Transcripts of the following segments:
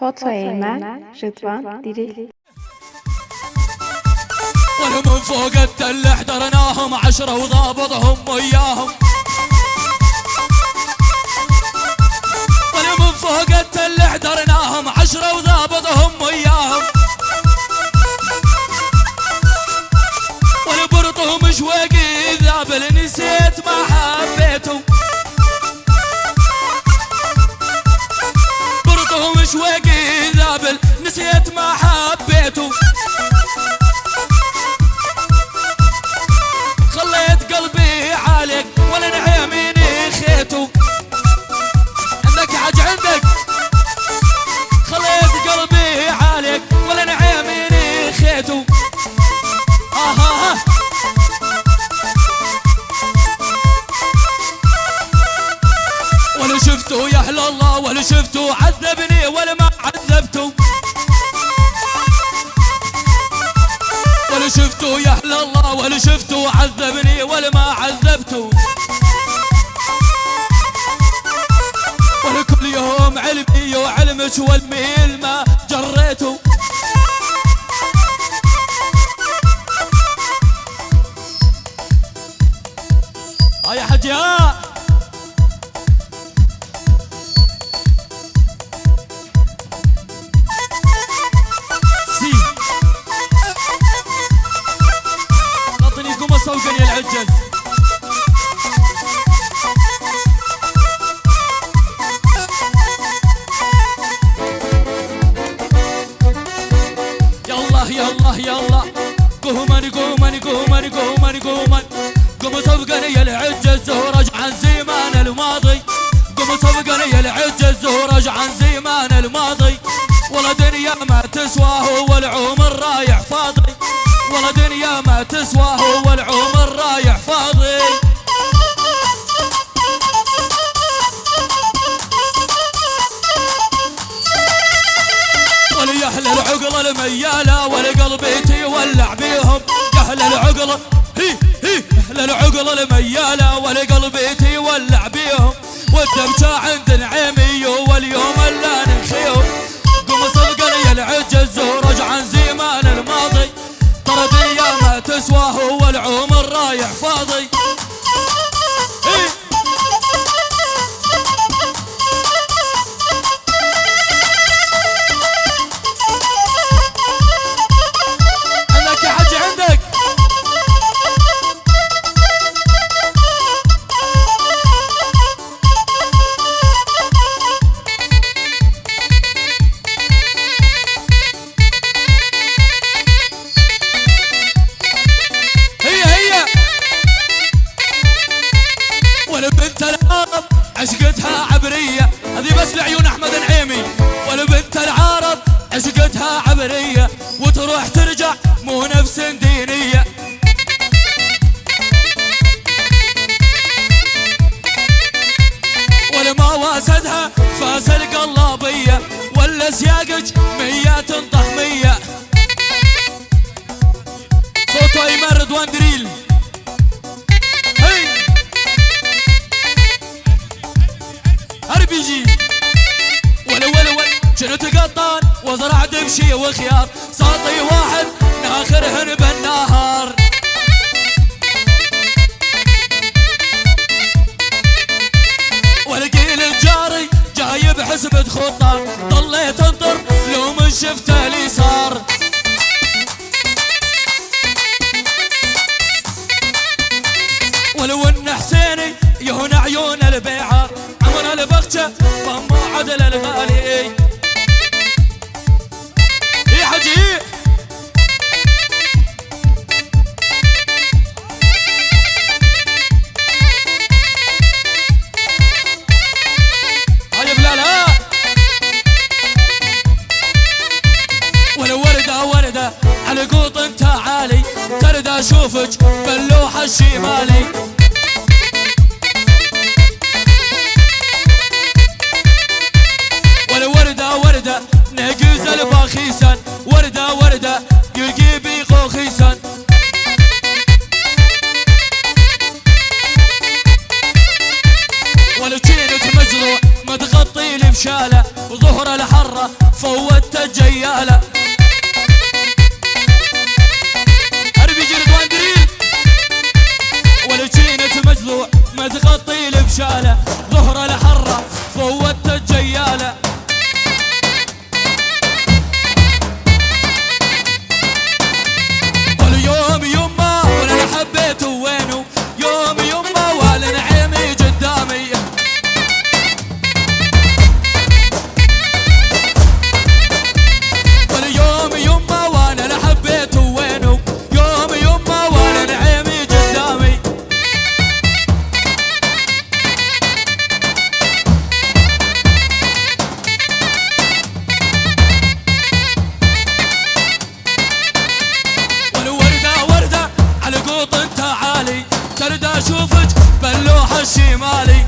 فاطمة إيمان رضوان ديري. ومن فوق التل احضرناهم 10 وضابطهم وياهم. ومن فوق التل احضرناهم 10 وضابطهم وياهم. والبرطهم شوقي ذابل نسيت ما حبيته. برطهم شوقي ذابل نسيت ما حبيته. خليت قلبي عليك ولا نعيميني خيته. عندك حاج عندك. خليت قلبي عليك ولا نعيميني خيته. ولا شفته يا اهل الله ولا شفته عذبني ولا ما عذبته. ولا شفته يا اهل الله ولا شفته عذبني ولا ما عذبته. ولا كل يوم علمي وعلمك والميل ما جريته. يا حجياء صوقني يا العجز. يلا يلا يلا قومن قومن قومن قومن قومن. قوم صفقني يا العجز ورجع عن زمان الماضي. قوم صفقني يا العجز ورجع عن زمان الماضي. والله دنيا ما تسواه والعمر رايح فاضي. والله دنيا ما تسواه والعمر رايح فاضي. ولا اهل العقل الميالة ولا قلبي تولع بيهم. يا اهل العقل هي اهل العقل الميالة ولا قلبي تولع بيهم. والدمشة عند نعيمي واليوم لا نخيهم. قوم صدقني يا العجز ورجع عن زمان الماضي. ترى دنيا ما تسواه والعمر رايح فاضي. عندك يا حج عندك. عشقتها عبرية هذه بس لعيون أحمد نعيمي. والبنت العرب عشقتها عبرية وتروح ترجع مو نفس دينية. ولما واسدها فاس القلابية. ولا سياقج 100 تنطح 100. فوتو ايمان رضوان دريل. بيجي ولا جنت قطان وزرع دبشي وخيار. ساطي واحد ناخرهن بالنهار. والقيل الجاري جايب حسبة خطار. ضليت انطر لو من شفته لي صار. ولو ان حسيني يهون عيون البيعار. عمر البغشة ضم عدل الغالي. يا حجي هاي بلالا. ولا وردة وردة على قوط تعالي. ترد اشوفك باللوحة الشمالي. وردة نقز الباخيسان. وردة يلقي بيقو خيسان. ولا جينك مجروح متغطي لبشالة. وظهر الحرة فوت الجيالة. اربي جلد واندريل والجينة مجلوع متغطي لبشالة، ظهر الحرة فوت الجيالة. واليوم يما ولا انا حبيته وينه، يوم يما ولا نعيمي قدامي. واليوم يما وانا انا حبيته وينه، يوم يما ولا نعيمي قدامي. ترد اشوفك باللوح الشمالي.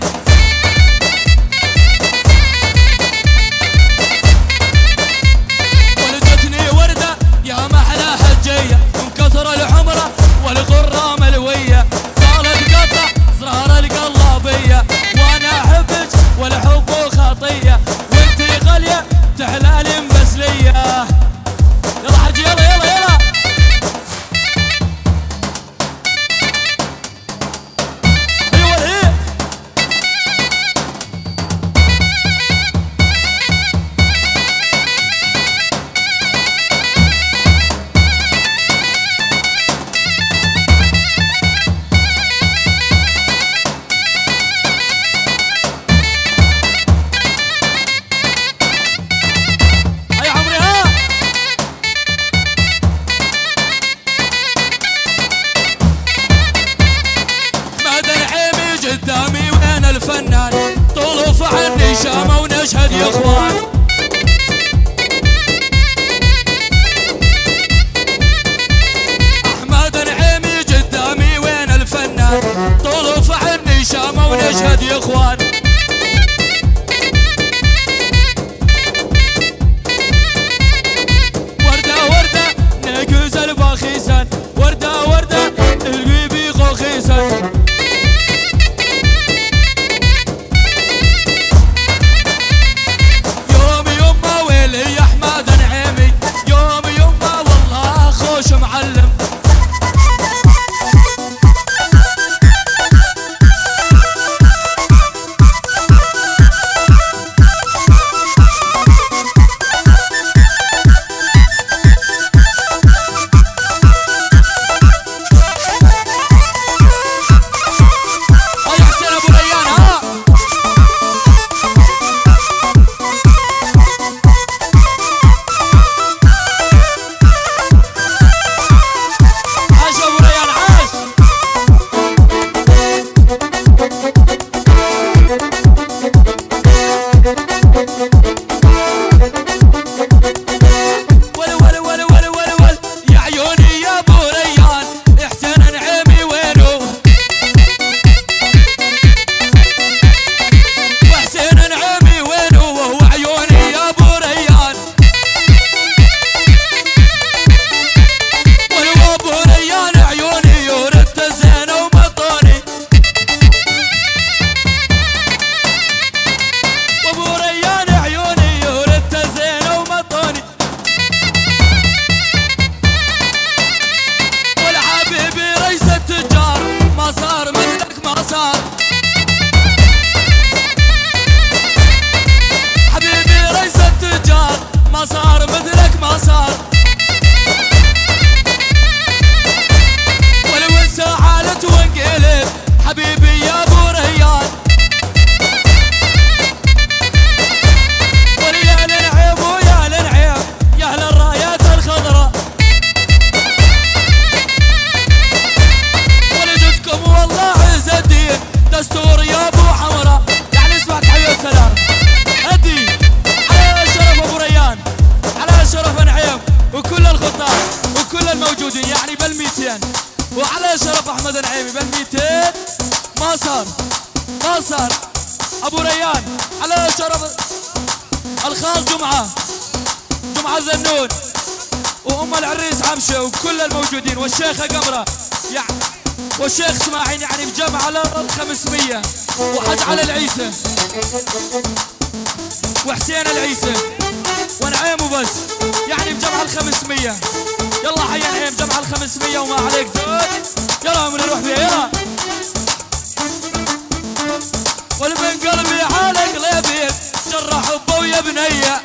ولدتني وردة يا محلى حجية من كثر الحمرة والغرة ملوية، قالت قطع زرار القلابية وانا احبك والحب خطية، وانتي غالية تحلال مسلية. يلا حجي يلا يلا يلا. قدامي وين الفنان طلوف عني شامة ونشهد يا اخوان. احمد نعيمي قدامي وين الفنان طلوف عني شامة ونشهد يا اخوان. وردة وردة نقوز الباخيسان، وردة وردة القيبي خوخيسان. معلم وعلى شرف احمد نعيمي بال200 ما صار ابو ريان، على شرف الخال جمعه زنون وام العريس عمشه وكل الموجودين والشيخه قمره يعني والشيخ اسماعيل يعني بجمع على 500 وحج على العيسى وحسين العيسى. ونعيم وبس، يعني بجمع ال500. يلا حي نعيم جمع ال500 وما عليك زود. يلا من نروح فيها يلا. والمن قلبي عالق لبيت جرح حبه ويا بنيه،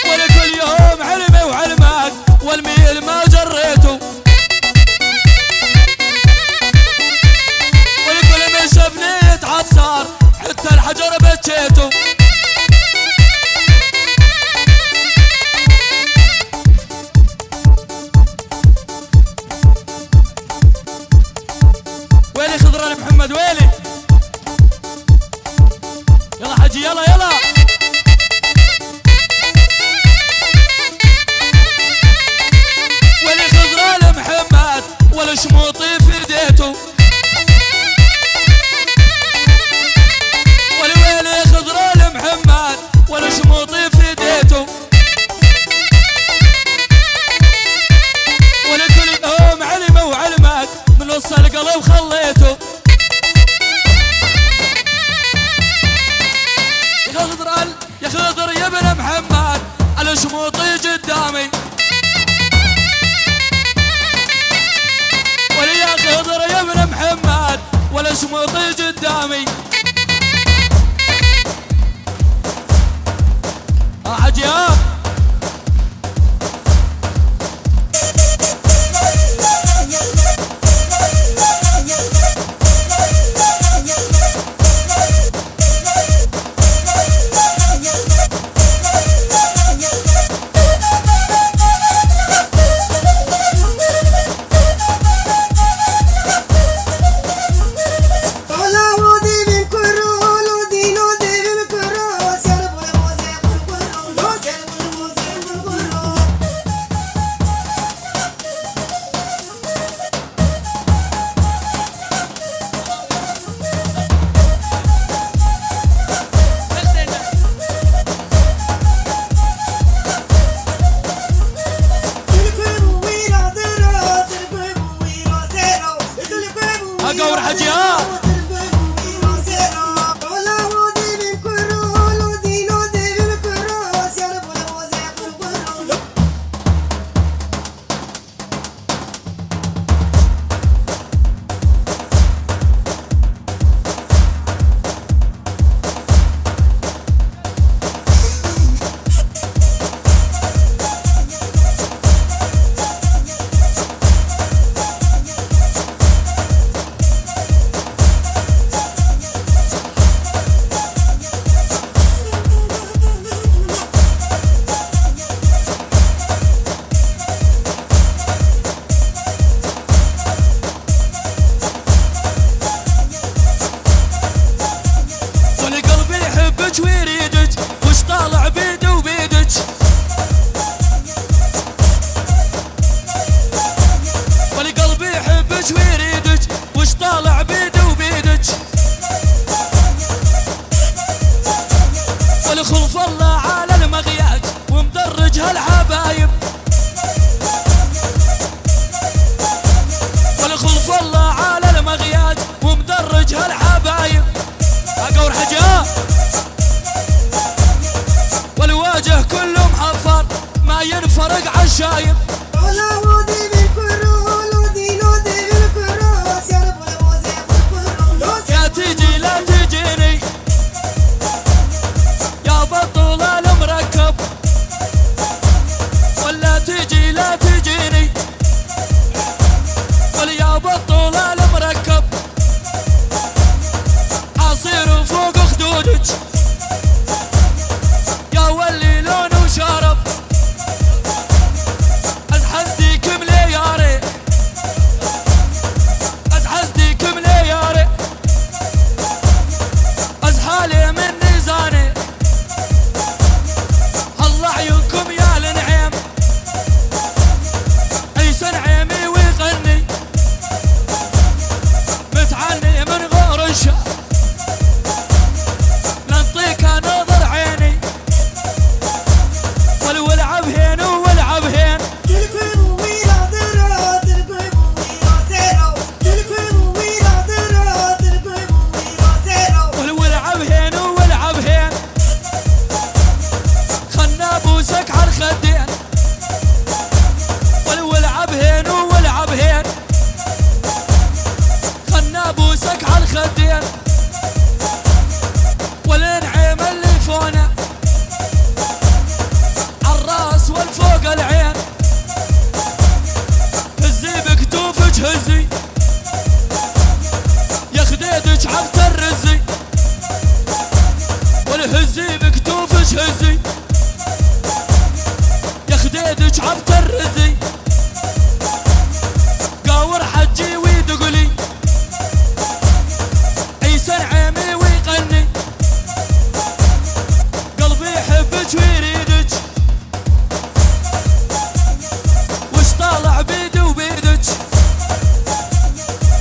ولكل يوم علمي وعلمك والميل ما جريته، ولكل من شافني يتعصر حتى الحجر بكيته. ويلي خضران محمد ويلي. يلا حجي يلا يلا. ويلي خضران محمد ولا شموطي في ايديته، ويلي خضران محمد ولا شموطي في ايديته، ولكل يوم علمه وعلمك من نص القلب خليته. يا خضر يا ابن محمد على شموطي قدامي، ولي يا خضر يا ابن محمد ولا شموطي قدامي. حجي اقور حجي ويريدك وش طالع بيده وبيدك، ولقلبي يحبك ويريدك وش طالع بيده وبيدك، ولخلف الله على المغياج ومدرج هالحبايب، ولخلف الله على المغياج ومدرج هالحبايب. اقور حجاب والواجه كله محفر ما ينفرق عالشايب. يا تيجي لا تجيني يا بطل المركب، ولا تيجي لا تجيني ولا بطل المركب، عصير فوق خدودك يا ولي لونه شارب، والهزي بكتوفش هزي يا خديدك عبت الرزي قاور حجي ويدقلي عيسى نعيمي ويغني قلبي يحبك ويريدك وش طالع بيدي وبيدك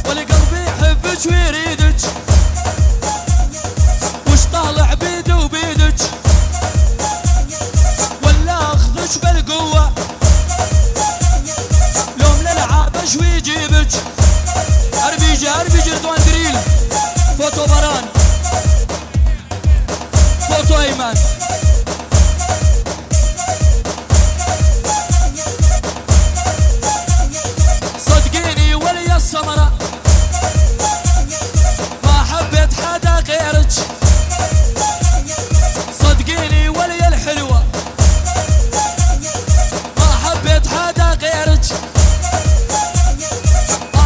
والقلبي يحبك ويريدك وش طالع بيدي وبيدك ولا اخذك بالقوة لوم للعابش ويجيبك اربيجي رضوان دريل فوتو بران فوتو ايمن صدقيني ولي السمرة ما حبيت حدا غيرك صدقيني ولي الحلوة ما حبيت حدا غيرك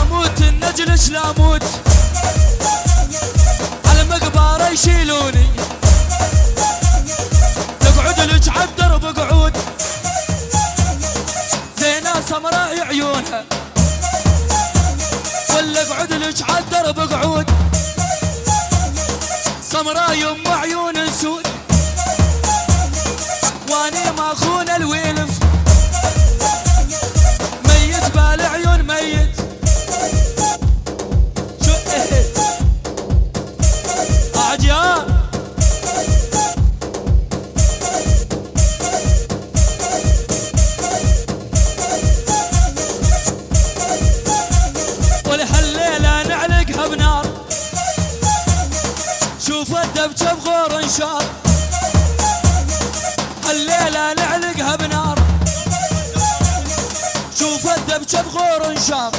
اموت النجلش لا اموت على المقبرة يشيلوني تقعد لك عالدرب قعود زينة سمراء عيونها ولا اقعد لك عالدرب قعود سمراء يم عيون سود واني ما اخون الويلف ميت بالعيون ميت شو ايه اعجاب ولهالليلة نعلقها بنار شوف الدبجة بغور انشار هالليلة نعلقها بنار شوف الدبجة بغور انشار